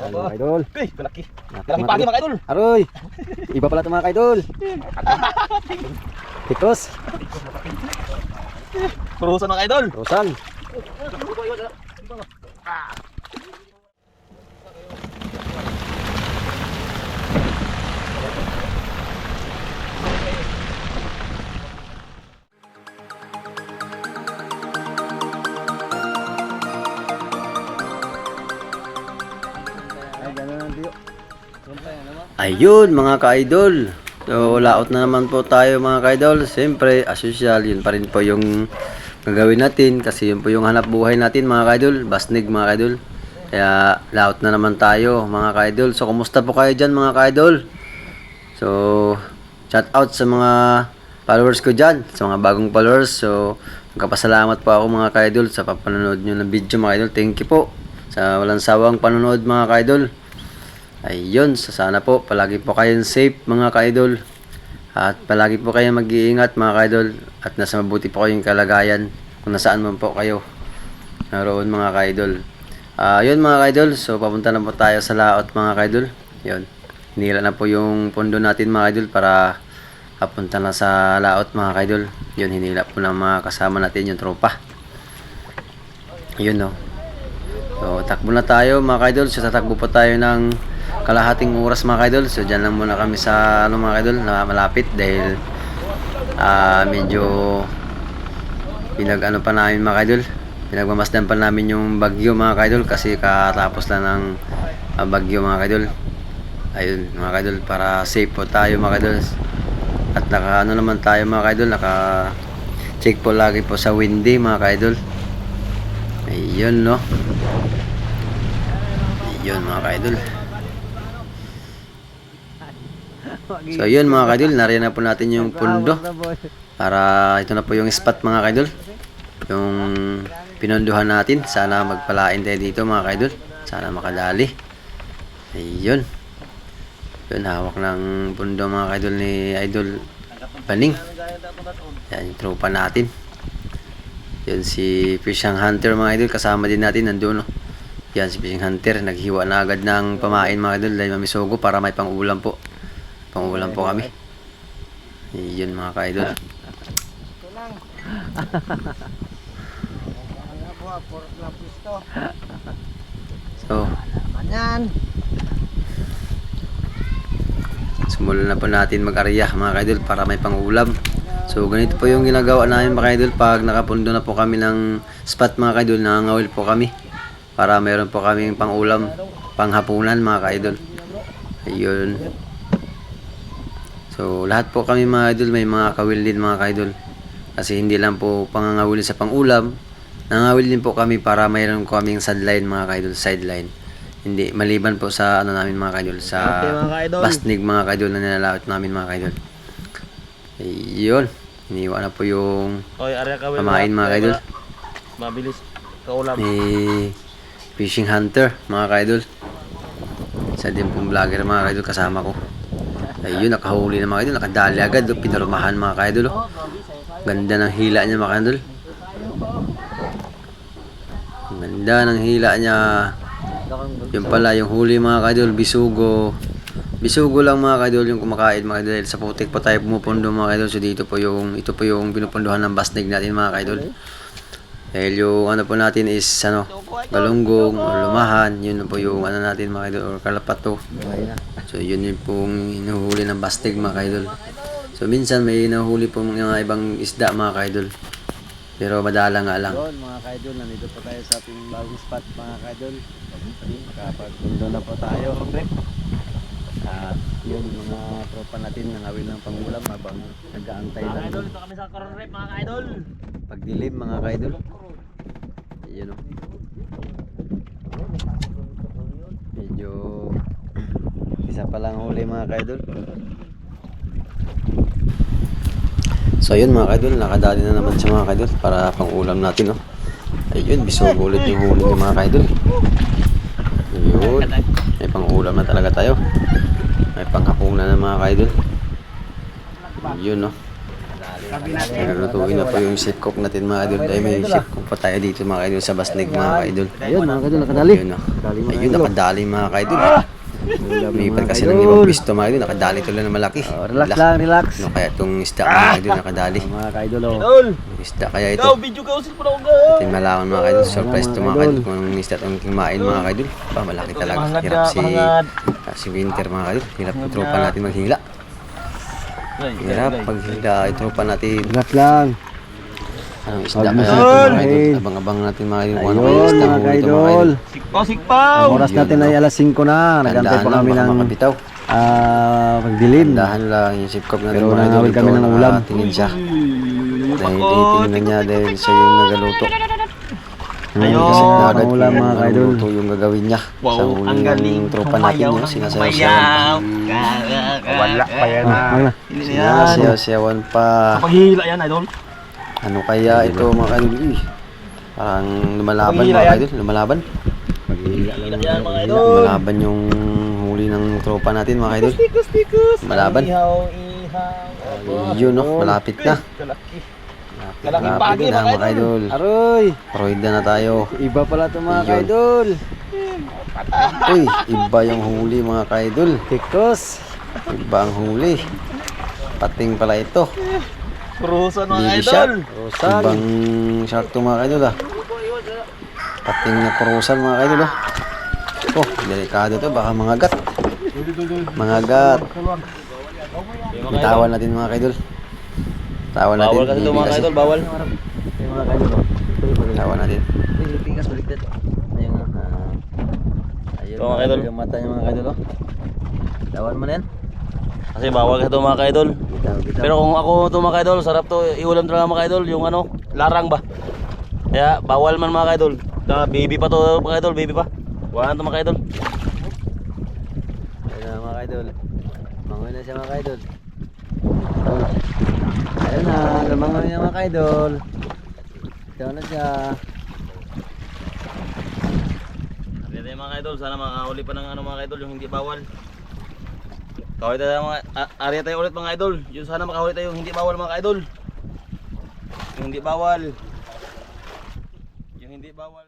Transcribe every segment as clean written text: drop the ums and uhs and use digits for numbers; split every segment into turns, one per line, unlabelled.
Ayan mga kaidol.
Okay, malaki.
Malaki
Malaki pagi mga idol.
Aroy! Iba pala ito mga kaidol. Tikos.
Kurusan mga idol.
Rosan. Ayun mga ka-idol. So laot na naman po tayo mga ka-idol. Siyempre as usual yun pa rin po yung gagawin natin. Kasi yun po yung hanap buhay natin mga ka-idol. Basnig mga ka-idol. Kaya laot na naman tayo mga ka-idol. So kumusta po kayo dyan mga ka-idol? So shout out sa mga followers ko dyan. Sa mga bagong followers. So magkapasalamat po ako mga ka-idol sa papanonood nyo ng video mga ka-idol. Thank you po sa walang sawang panonood mga ka-idol. Ayun, sana po palagi po kayong safe mga ka-idol. At palagi po kayong mag-iingat mga ka-idol. At nasa mabuti po kayong kalagayan kung nasaan man po kayo naroon mga ka-idol. Yun mga ka-idol, so papunta na po tayo sa laot mga ka-idol. Yun, hinila na po yung pondo natin mga ka-idol para papunta na sa laot mga ka-idol. Yun, hinila po ng mga kasama natin yung tropa. Yun no. So takbo na tayo mga ka-idol. So tatakbo po tayo ng kalahating oras mga ka-idol. So dyan lang muna kami sa mga ka-idol na malapit dahil medyo pinag-ano pa namin mga ka-idol. Pinagmamasdan pa namin yung bagyo mga ka-idol kasi katapos lang ng bagyo mga ka-idol. Ayun mga ka-idol, para safe po tayo mga ka-idol. At naka ano naman tayo mga ka-idol, naka check po lagi po sa windy mga ka-idol. Ayun no. Ayun mga ka-idol. So yun mga ka-idol, nariyan na po natin yung pundo. Para ito na po yung spot mga ka-idol. Yung pinunduhan natin. Sana magpalain tayo dito mga ka-idol. Sana makadali. Ayun. Yun, hawak ng pundo mga ka-idol ni Idol Baning. Yan yung tropa natin. Yun si Fishing Hunter mga idol. Kasama din natin nandun no. Yan si Fishing Hunter. Naghiwa na agad ng pamain mga idol dahil mamisogo para may pang-ulam po. Pang-ulam po kami. Yun mga ka-idol. So simulan na po natin mag-arya mga ka-idol para may pang-ulam. So ganito po yung ginagawa namin mga ka-idol. Pag nakapundo na po kami ng spot mga ka-idol, nangangawil po kami para meron po kaming pang-ulam, panghapunan mga ka-idol. Ayun. So lahat po kami mga idol may mga kawil din mga ka-idol. Kasi hindi lang po pangangawil sa pang-ulam, nangangawil din po kami para mayroon kaming sideline mga ka-idol, sideline. Hindi maliban po sa ano namin mga ka-idol, sa basnig mga ka-idol na nilalawit namin mga ka-idol. Ayun, iniwa na po yung pamain mga ka-idol.
Mabilis kaulam.
Fishing Hunter mga ka-idol. Isa din pong vlogger mga ka-idol kasama ko. Ayun, nakahuli na mga idol, nakadali agad, pinarmahan mga ka-idol. Ganda ng hila niya mga ka-idol. Ganda ng hila niya. Yung pala, yung huli mga ka-idol, bisugo. Bisugo lang mga ka-idol yung kumakain mga ka-idol. Sa putik pa tayo pumupundo mga ka-idol. So dito po yung, ito po yung pinupunduhan ng basnig natin mga ka-idol. Dahil yung ano po natin is ano, galunggong o lumahan, yun po yung ano natin mga idol, or kalapato. So yun yung pong hinuhuli ng bastig mga idol. So minsan may hinuhuli po mga ibang isda mga idol. Pero madala nga lang. Yun mga idol, nandito po tayo sa ating bagong spot mga idol. Nakapagpundo na po tayo. At yun mga tropa natin nangawil ng pangulam habang nag-aantay lang.
Mga idol, ito kami sa coral reef mga idol.
Pagdilim mga idol. Ayun o. Medyo isa pa lang huli mga ka-idol. So ayun mga ka-idol, nakadali na naman siya mga ka-idol para pang ulam natin no. Ayun, bisugo ulit yung huli ng mga ka-idol. Ayun, may pang ulam na talaga tayo. May panghapunan na mga ka-idol. Ayun no. Naglutuin na po yung chef cook natin mga idol. Dahil may chef cook pa tayo dito mga idol sa Basnig mga idol.
Ayun mga idol, nakadali.
Ayun, ayun nakadali mga idol. Lumipat kasi ng ibang pisto mga idol. Nakadali tuloy na malaki.
Relax lang, relax.
Ano kaya itong isda mga idol nakadali?
Mga kaidol, oh.
Idol!
Isda kaya ito.
Ikaw, video ka usil pa ako ga!
Ating malaman mga idol. Surprise ito mga idol. Kung anong isda itong kimain mga idol. Malaki talaga.
Mahangad
Hirap
na,
si,
mahangad.
si Winter mga idol. Hirap yung tropa natin maghila. Hirap paghila yung tropa natin.
Relax lang.
Anong isda
Huwag
kaya
mo
ito mga
sipin.
idol. Abang-abang natin mga idol. Kung ano kaya
Ayun
isda
mga
huli ito mga
kaidol.
idol.
Sikpaw, sikpaw!
Ang oras natin ay alas 5 na. Nagantay
Tandaan
pa
lang
kami
baka
ng
makabitaw.
pagdilim.
Tandaan lang yung chef cook natin
Pero
mga idol.
nangawil kami
Ito,
ng ulam.
nakatingin siya. Dahil titingnan niya dahil siya yung nagaluto.
Ayun,
Kasi na agad
ulam,
kung
mga kaidol.
luto yung gagawin niya. Sa
Wow,
huli
ang galing.
ng tropa natin yun. Sinasayaw-sayawan
Wala pa yan
Wag na.
Sinasayaw-sayawan pa.
Paghihila yan, idol.
Ano kaya ito mga kaidol? Uy, parang lumalaban
Paghihila
mga
yan.
kaidol. Lumalaban.
Paghihila yan, mga idol.
Lumalaban yung huli ng tropa natin mga kaidol.
Tikus.
Malaban.
Ihaw, ihaw.
Yun no, malapit na.
Kalaki.
Malapit
pagi,
na
mga
mga kaidol.
Aroy!
Proida na tayo.
Iba pala ito mga
Yun.
kaidol.
Uy, iba yung huli mga kaidol.
Tikos.
Iba ang huli. Pating pala ito.
Kurusan, mga
Baby
idol.
shark.
Rosan.
Ibang shark to mga kaidol ah. Pating na kurusan mga kaidol ah. Oh, delikado to. Baka mangagat. Mangagat. Bitawan natin mga kaidol. Bitawan natin.
Bawal kasi ito,
Baby
mga
kasi.
idol. Bawal.
Ayun, mga kaidol, oh.
Bitawan natin.
Tikas baliktad. Ayun nga. Ayun
Ito, mga kaidol.
Yung mata niya mga kaidol, oh. Tawan mo na yan.
Kasi bawal kasi ito, mga kaidol.
Bitaw, bitaw.
Pero kung ako ito, mga kaidol, sarap to. Iulam talaga, mga kaidol. Yung ano, larang ba? Kaya bawal man, mga kaidol. Baby pa to, mga kaidol. Baby pa. Wala na to, mga kaidol.
Ayun na mga kaidol. Mangoy na siya mga kaidol. Ayun na, lumangoy niya mga kaidol. Ito na siya.
Kaya tayo, mga kaidol, sana makahuli pa ng ano, mga kaidol, yung hindi bawal. Kahuli tayo mga area tayo ulit, mga idol. Yung sana makahuli tayo yung hindi bawal, mga idol. Yung hindi bawal. Yung hindi bawal.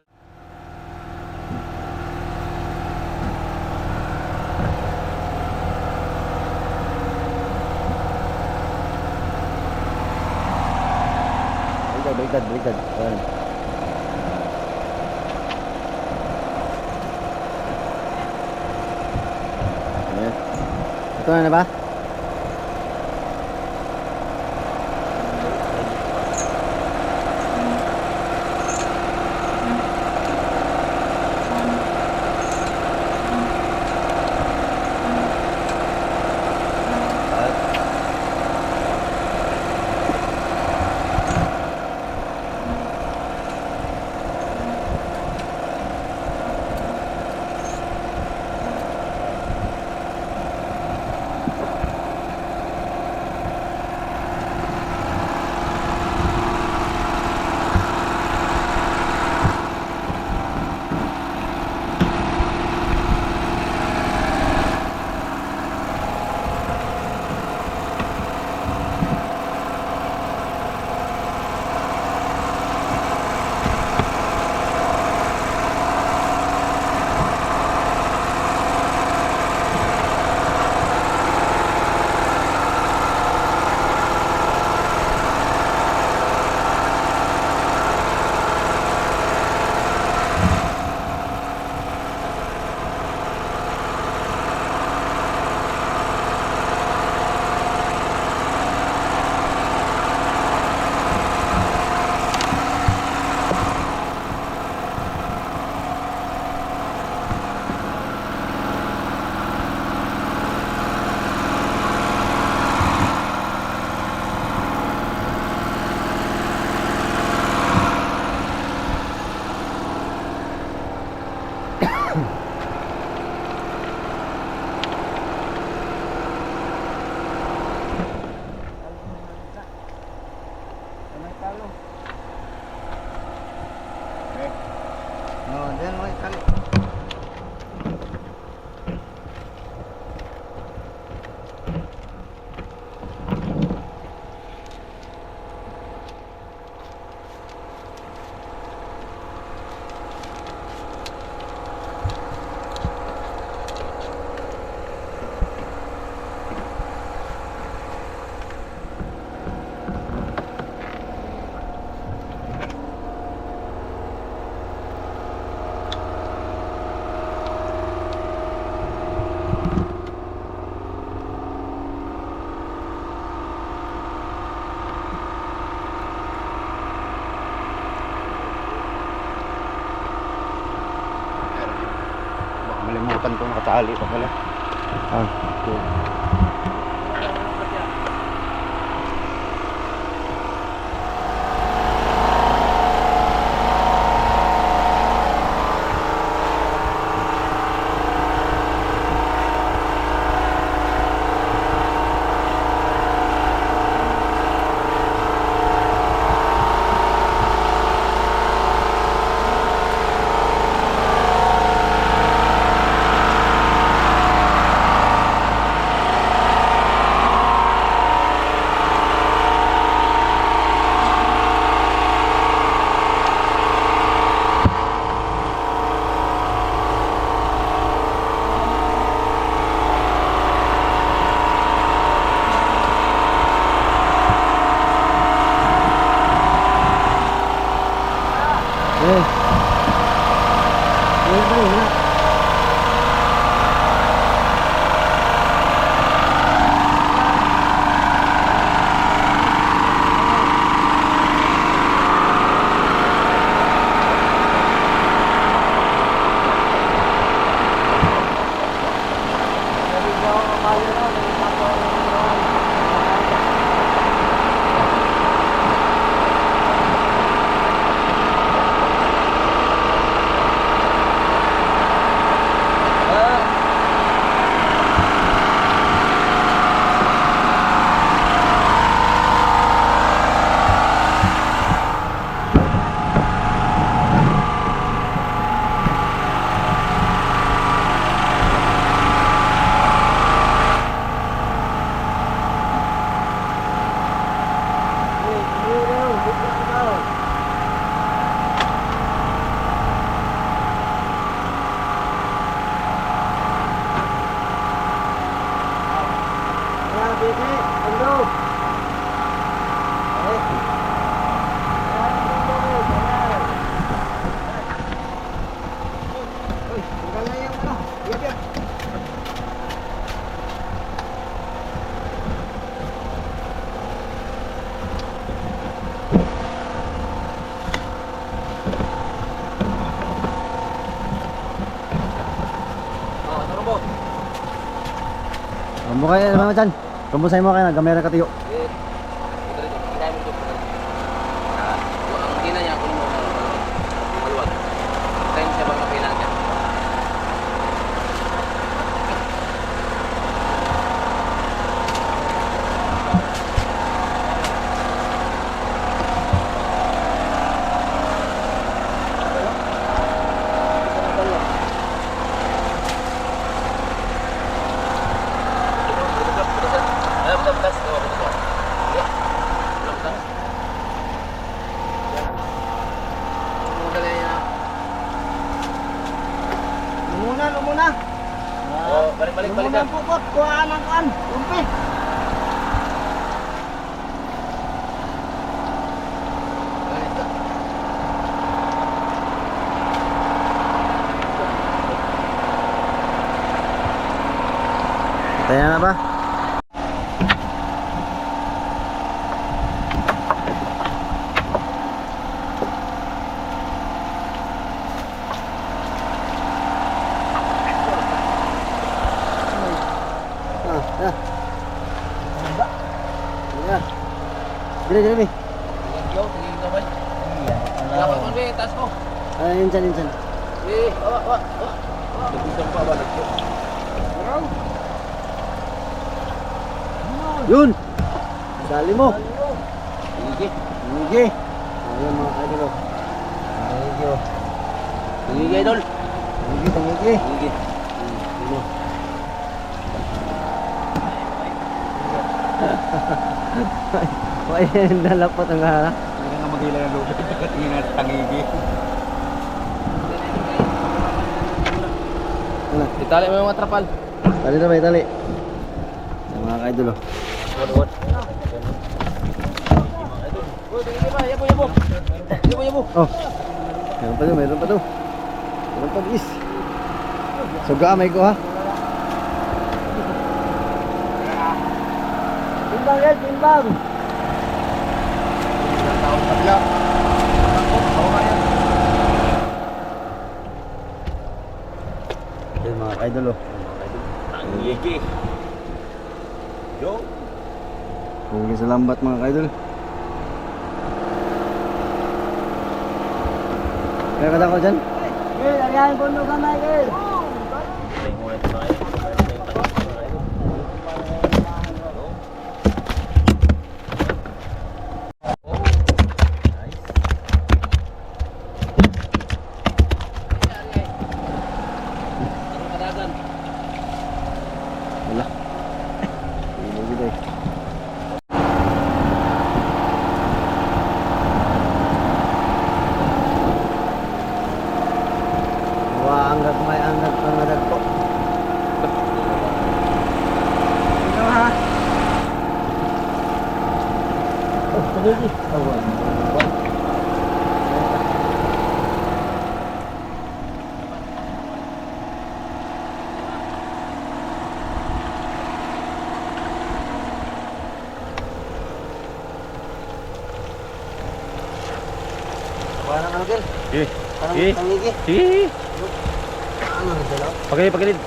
Baliktad, baliktad. Ayun. Ayan. Ito na ba? Malimutan ko nakatali pa pala. Ah, okay. Kambo kayo naman dyan. Kambo sa'yo mo kayo na gamera ka tiyo. Lumuna.
Oh, balik.
Lumuna ang pupot. Kuhaan ang kuhaan. Lumpi. Kaya na ba? Dili.
Dapat mo be, taas mo.
Insan.
Wa. Nagusang pa ba nagpo?
Yun! Dali mo!
Sige.
Ayun mga kaidol.
Sige idol.
Tangigi.
Sige.
Ayan, dalapot ang hara.
Hindi nga magila ng loob. Tingin na tangigi. Itali mo yung mga trapal.
Tali na ba, tali? Sa mga kaidol.
What? Yabo.
Oh. Meron pa to. Meron pa bis. Suga may ko ha. Timbang. Yan mga idol oh.
Tangigi. Yo.
Huli sa lambat mga idol. Kaya kadang ko dyan?
Tayo muna ito mga idol.
Wala. Hindi gila eh. Wah, anggap may anggap pangadag ko. Ikaw ha? Oh, pagigi. Oh, wala. Parang ano din?
Sige.
Parang
Sige.
tangigi.
Sige.
Ano nagdalaw?
Pagilid, pagilid.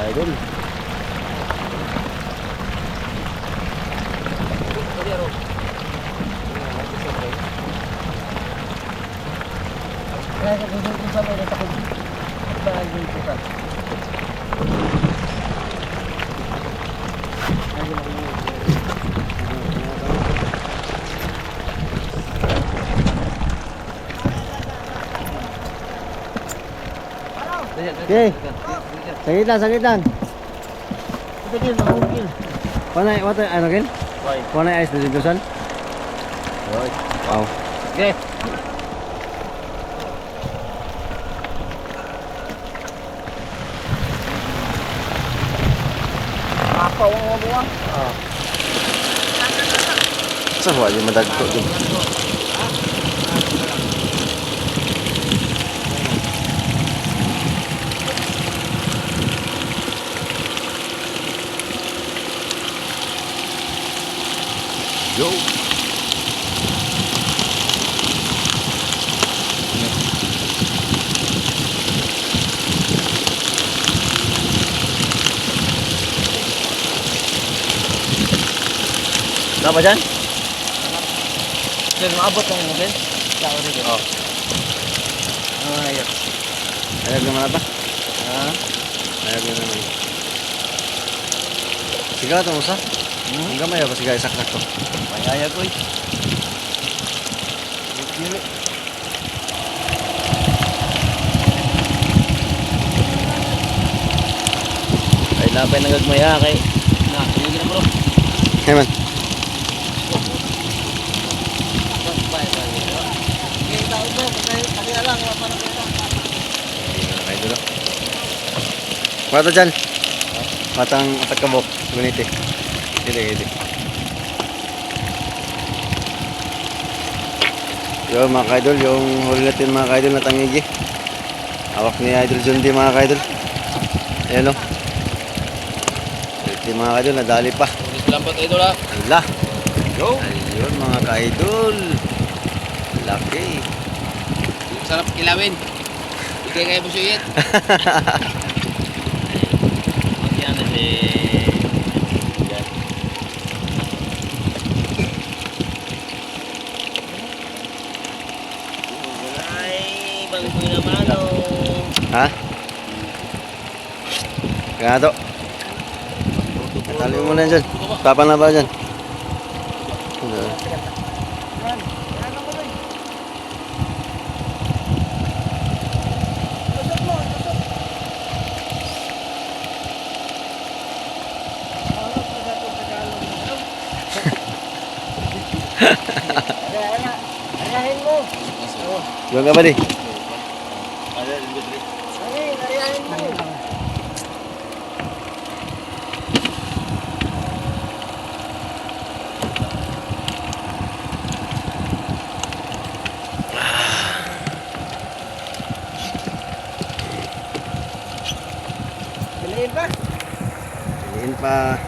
Idol.
Kaya kung gusto sa mga takot. Parang dito ka. Okay. Sakit lang. Ito din, mahugil. Panay, what ano kin?
Why?
Panay ice na dito san?
Right.
Wow.
Okay.
Apaw ang buwang. Ah. Sa wala madagko din.
Yo. Apa dyan?
Diyan maabot ang mobile. Tao dito.
Oh.
Ayos.
Ayag naman na ba?
Ha?
Ayag na naman. Sigaw ito mo sa? Ang gamay ako sigaw isak-sak ko.
Mayaya ko eh. Dili.
Ay lapay nagagmaya kay. Na, tingin na bro.
Hey man. Idol oh. Mata dyan. Matang apat kabok. Guniti. Gede. Yo mga kaidol, yung huli natin mga kaidol na tangigi. Hawak ni Idol Jundi mga kaidol. Ayan o. Ito mga kaidol, nadali pa.
Lampat idol ha.
Ala.
Yo.
Ayun mga kaidol. Laki.
Sarap kilawin. Ikay kayo po suyit. Yan na si... Ay, bangkoy naman oh.
Ha? Kaya to. Tali mo muna dyan. Tapan na ba dyan?
Ariyahin mo.
Doon ka ba di?
Ariyahin mo.
Ano? pa